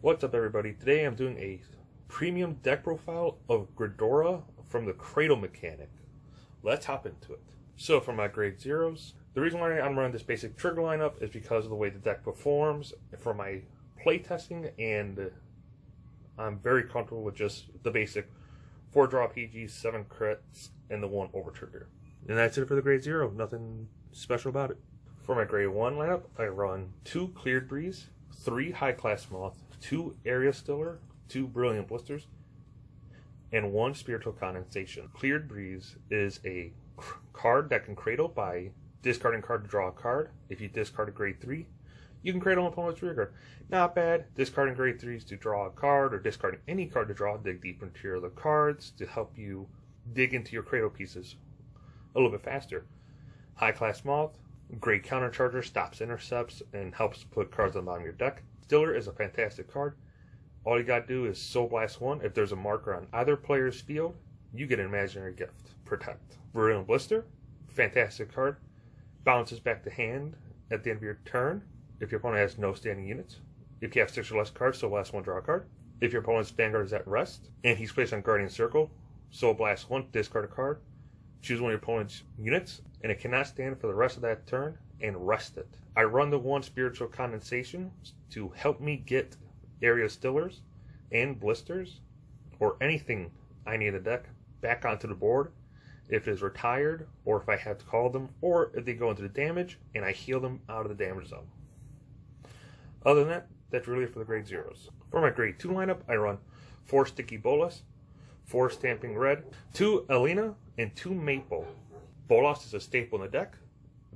What's up, everybody? Today I'm doing a premium deck profile of Gredora from the Cradle mechanic. Let's hop into it. So for my grade zeros, the reason why I'm running this basic trigger lineup is because of the way the deck performs for my playtesting, and I'm very comfortable with just the basic 4-draw PG, 7 crits, and the 1 over trigger. And that's it for the grade 0. Nothing special about it. For my grade 1 lineup, I run 2 Cleared Breeze, 3 High Class Moth, 2 Area Stiller, 2 Brilliant Blisters, and 1 Spiritual Condensation. Cleared Breeze is a card that can cradle by discarding a card to draw a card. If you discard a grade 3, you can cradle an opponent's rear guard. Not bad. Discarding grade 3s to draw a card, or discarding any card to draw, dig deep into your other cards to help you dig into your cradle pieces a little bit faster. High Class Moth, great countercharger, stops intercepts, and helps put cards on the bottom of your deck. Stiller is a fantastic card. All you gotta do is Soul Blast 1. If there's a marker on either player's field, you get an imaginary gift. Protect. Brilliant Blister, fantastic card. Bounces back to hand at the end of your turn if your opponent has no standing units. If you have 6 or less cards, Soul Blast 1, draw a card. If your opponent's Vanguard is at rest and he's placed on Guardian Circle, Soul Blast 1, discard a card. Choose one of your opponent's units, and it cannot stand for the rest of that turn, and rest it. I run the 1 Spiritual Condensation to help me get Area Stillers and Blisters, or anything I need in the deck, back onto the board if it is retired, or if I have to call them, or if they go into the damage, and I heal them out of the damage zone. Other than that, that's really it for the grade zeros. For my grade 2 lineup, I run 4 Sticky Bolas, 4 Stamping Red, 2 Elena, and 2 Maple. Bolas is a staple in the deck.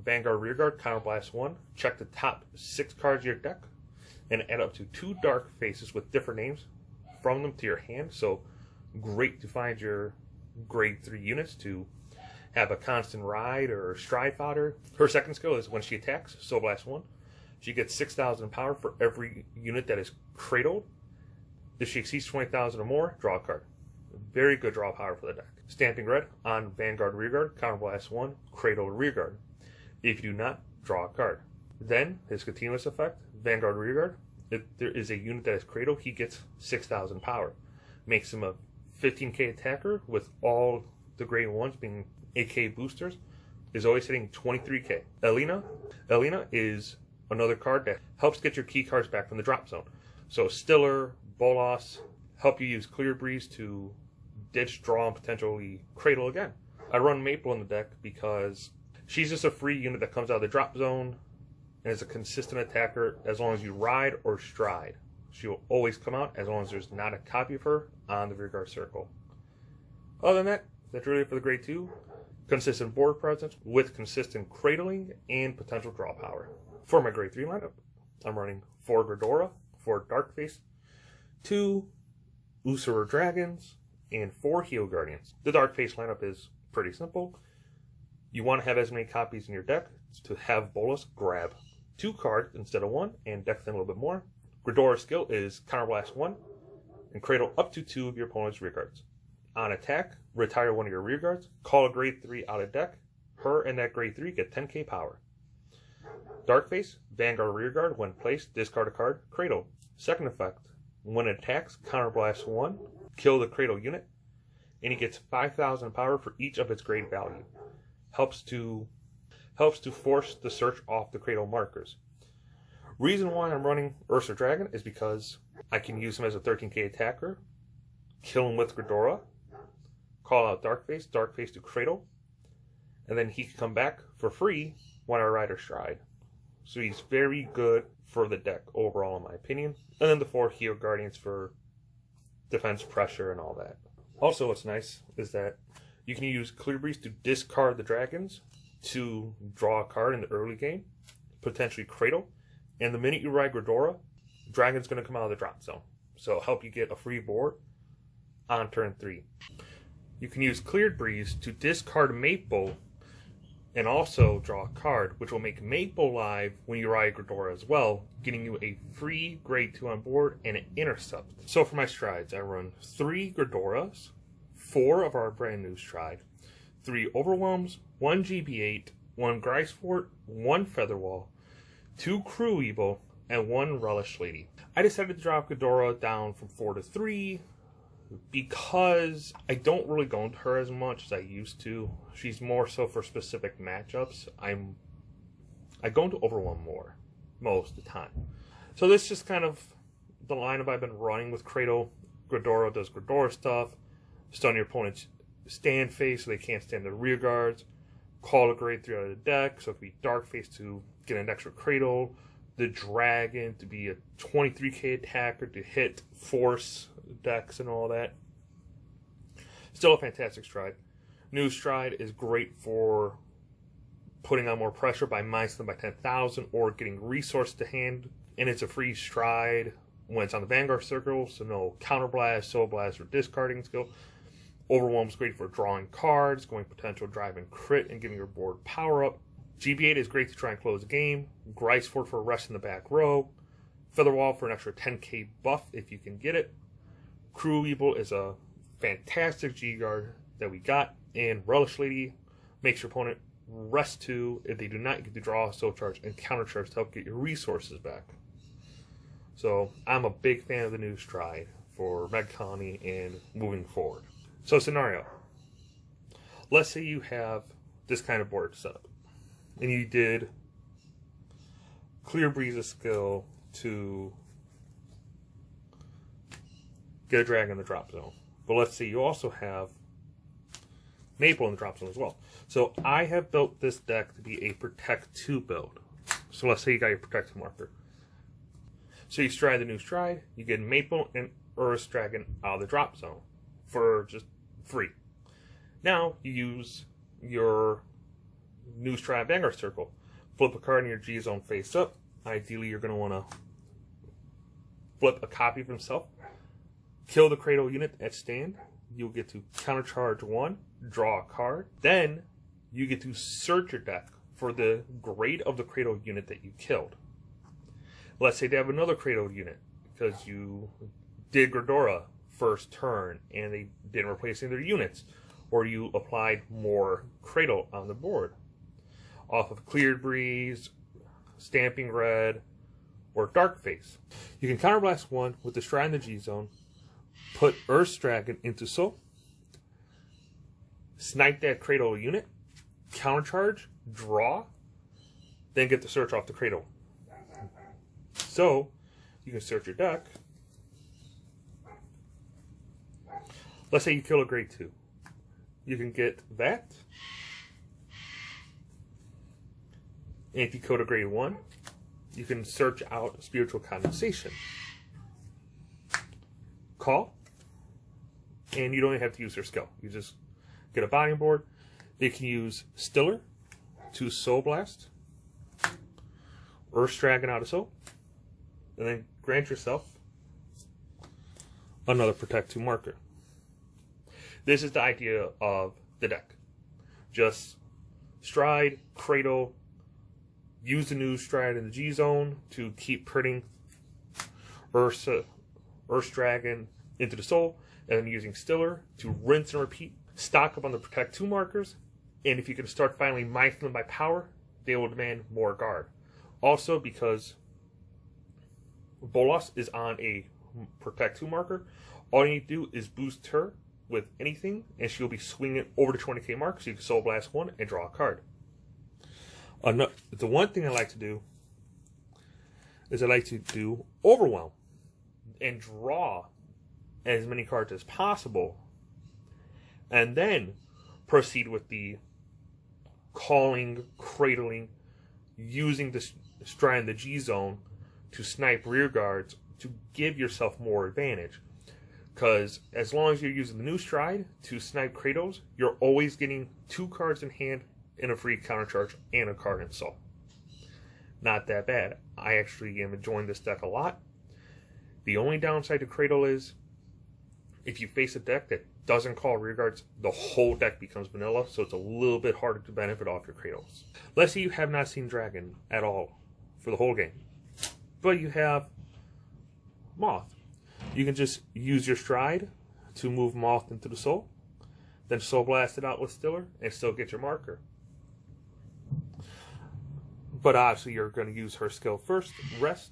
Vanguard Rearguard, Counterblast 1. Check the top 6 cards of your deck and add up to 2 Dark Faces with different names from them to your hand. So great to find your grade 3 units to have a constant ride or stride fodder. Her second skill is when she attacks, Soul Blast 1. She gets 6,000 power for every unit that is cradled. If she exceeds 20,000 or more, draw a card. Very good draw power for the deck. Stamping Red on Vanguard Rearguard, Counterblast 1, Cradle Rearguard. If you do not, draw a card. Then, his continuous effect, Vanguard Rearguard, if there is a unit that is Cradle, he gets 6,000 power. Makes him a 15k attacker, with all the grade 1s being 8k boosters, is always hitting 23k. Elena is another card that helps get your key cards back from the drop zone. So Stiller, Bolas, help you use Clear Breeze to ditch, draw, and potentially cradle again. I run Maple in the deck because she's just a free unit that comes out of the drop zone and is a consistent attacker as long as you ride or stride. She will always come out as long as there's not a copy of her on the rearguard circle. Other than that, that's really it for the grade 2. Consistent board presence with consistent cradling and potential draw power. For my grade 3 lineup, I'm running 4 Gredora, 4 Darkface, 2 Usurer Dragons, and 4 Heal Guardians. The Darkface lineup is pretty simple. You want to have as many copies in your deck to have Bolas grab 2 cards instead of 1 and deck them a little bit more. Gredora's skill is Counterblast 1 and cradle up to 2 of your opponent's rear guards. On attack, retire one of your rear guards, call a grade 3 out of deck. Her and that grade 3 get 10k power. Darkface, Vanguard Rearguard, when placed, discard a card, cradle. Second effect, when it attacks, Counterblast 1, kill the cradle unit, and he gets 5,000 power for each of its grade value. Helps to force the search off the cradle markers. Reason why I'm running Ursula Dragon is because I can use him as a 13k attacker, kill him with Gredora, call out Darkface to cradle, and then he can come back for free when I ride or stride. So he's very good for the deck overall, in my opinion. And then the 4 Heal Guardians for defense, pressure, and all that. Also, what's nice is that you can use Clear Breeze to discard the dragons to draw a card in the early game, potentially cradle, and the minute you ride Gredora, dragon's going to come out of the drop zone. So help you get a free board on turn 3. You can use Cleared Breeze to discard Maple and also draw a card, which will make Maple live when you ride Gredora as well, getting you a free grade 2 on board and an intercept. So for my strides, I run 3 Gredoras, 4 of our brand new stride, 3 Overwhelms, 1 GB8, 1 Grisfort, 1 Featherwall, 2 Crew Evil, and 1 Relish Lady. I decided to drop Gredora down from 4 to 3 because I don't really go into her as much as I used to. She's more so for specific matchups. I go into Overwhelm more most of the time. So this is just kind of the lineup I've been running with Cradle. Gredora does Gredora stuff. Stun your opponent's stand phase so they can't stand the rear guards. Call a grade 3 out of the deck, so it could be Dark Phase to get an extra Cradle. The Dragon to be a 23k attacker to hit force decks and all that. Still a fantastic stride. New stride is great for putting on more pressure by minus them by 10,000 or getting resource to hand. And it's a free stride when it's on the Vanguard circle, so no counterblast, soul blast, or discarding skill. Overwhelm's great for drawing cards, going potential drive and crit, and giving your board power up. GB8 is great to try and close the game. Griceford for rest in the back row. Featherwall for an extra 10k buff if you can get it. Cruel Evil is a fantastic G-Guard that we got. And Relish Lady makes your opponent rest 2 if they do not get to draw a soul charge and counter charge to help get your resources back. So I'm a big fan of the new stride for Meg Colony and moving forward. So scenario. Let's say you have this kind of board set up. And you did Clear Breeze's skill to get a dragon in the drop zone. But let's say you also have Maple in the drop zone as well. So I have built this deck to be a Protect 2 build. So let's say you got your Protect 2 marker. So you stride the new stride, you get Maple and Earth Dragon out of the drop zone for just free. Now you use your new stride Vanguard circle. Flip a card in your G zone face up. Ideally, you're going to want to flip a copy of himself. Kill the Cradle unit at stand. You'll get to countercharge 1, draw a card. Then you get to search your deck for the grade of the Cradle unit that you killed. Let's say they have another Cradle unit because you did Gredora first turn and they didn't replace any of their units, or you applied more Cradle on the board off of Cleared Breeze, Stamping Red, or Dark Face. You can counterblast 1 with the Stride in the G zone, put Earth's Dragon into Soul, snipe that Cradle unit, countercharge, draw, then get the search off the Cradle. So you can search your deck. Let's say you kill a grade 2. You can get that. And if you kill a grade 1, you can search out Spiritual Condensation. Call. And you don't even have to use their skill. You just get a body board. They can use Stiller to Soul Blast. Earth Dragon out of Soul. And then grant yourself another Protect 2 marker. This is the idea of the deck. Just stride, Cradle, use the new stride in the G zone to keep putting Earth's Dragon into the Soul, and then using Stiller to rinse and repeat. Stock up on the Protect 2 markers, and if you can start finally minus them by power, they will demand more guard. Also, because Bolas is on a Protect 2 marker, all you need to do is boost her with anything, and she'll be swinging over the 20k mark, so you can Soul Blast 1 and draw a card. The one thing I like to do is I like to do Overwhelm and draw as many cards as possible, and then proceed with the calling, cradling, using the stride in the G zone to snipe rear guards to give yourself more advantage. Because as long as you're using the new stride to snipe cradles, you're always getting 2 cards in hand and a free countercharge and a card in soul. Not that bad. I actually am enjoying this deck a lot. The only downside to Cradle is if you face a deck that doesn't call rear guards, the whole deck becomes vanilla, so it's a little bit harder to benefit off your Cradles. Let's say you have not seen Dragon at all for the whole game, but you have Moth. You can just use your stride to move Moth into the Soul, then Soul Blast it out with Stiller, and still get your marker. But obviously you're going to use her skill first, rest,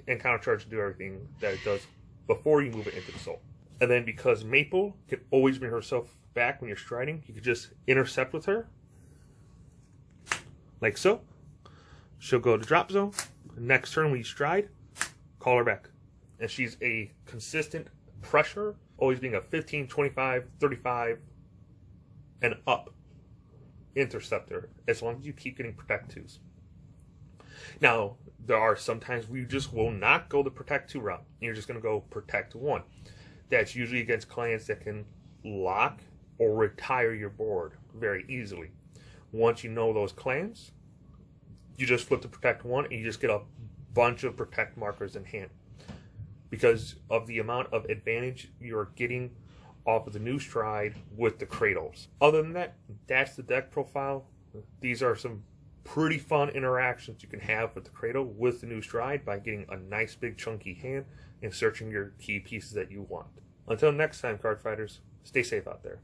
and countercharge to do everything that it does before you move it into the soul. And then because Maple can always bring herself back when you're striding, you can just intercept with her, like so. She'll go to drop zone. Next turn when you stride, call her back. And she's a consistent pressure, always being a 15, 25, 35, and up interceptor, as long as you keep getting protect 2s. Now, there are some times where you just will not go the protect 2 route. You're just going to go protect 1. That's usually against clients that can lock or retire your board very easily. Once you know those clans, you just flip to protect 1 and you just get a bunch of protect markers in hand, because of the amount of advantage you're getting off of the new stride with the cradles. Other than that, that's the deck profile. These are some pretty fun interactions you can have with the cradle with the new stride by getting a nice big chunky hand and searching your key pieces that you want. Until next time, card fighters, stay safe out there.